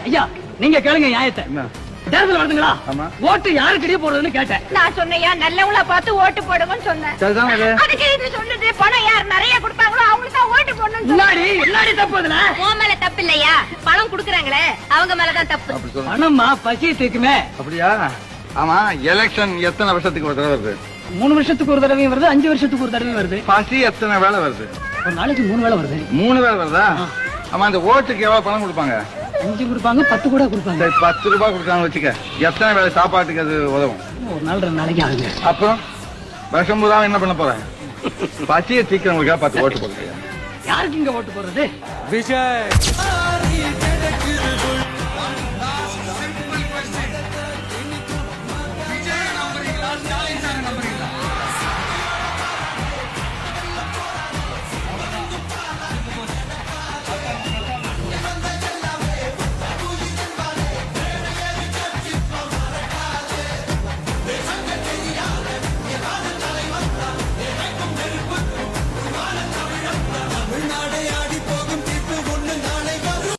ஐயா நீங்க கேளுங்க நியாயத்தை. தேர்தல் வருதுங்களா? ஆமா. ஓட்டு யாருக்கிட்டே போடுறதுன்னு கேட்டேன். நான் சொன்னையா நல்லவங்களா பார்த்து ஓட்டு போடுங்கன்னு சொன்னேன். சரிதான் அது. அதுக்கு இது சொல்லுது பணம் யார் நிறைய கொடுப்பாங்களோ அவங்களுக்கு தான் ஓட்டு போடணும். முன்னாடி தப்பு அதுல. உன் மேல தப்பு இல்லையா? பணம் குடுக்குறாங்களே அவங்க மேலதான் தப்பு. அப்படி சொல்லு. பணமா பசி தீக்குமே. அப்படியா? ஆமா, எலெக்ஷன் எத்தனை வருஷத்துக்கு ஒரு தடவை வருது? 3 வருஷத்துக்கு ஒரு தடவையும் வருது, 5 வருஷத்துக்கு ஒரு தடவையும் வருது. பசி எத்தனை வேலை வருது? ஒரு நாளைக்கு 3 வேளை வருது. 3 வேலை வருதா? ஆமா, அந்த ஓட்டுக்கு எவ்வளவு பணம் கொடுப்பாங்க? 5 கொடுப்பாங்க, 10 கூட கொடுப்பாங்க. சரி, 10 ரூபாய் கொடுத்தாங்க வச்சுக்க. எத்தனை வேலை சாப்பாட்டுக்கு அது உதவும்? ஒரு நாள் 2 நாளைக்கு ஆகுங்க. அப்புறம் வருஷம் பூரா என்ன பண்ண போறேன்? பசியை சீக்கிரம் 10 ஓட்டு போடுறீங்க. யாருக்கு இங்க ஓட்டு போடுறது? விஜய்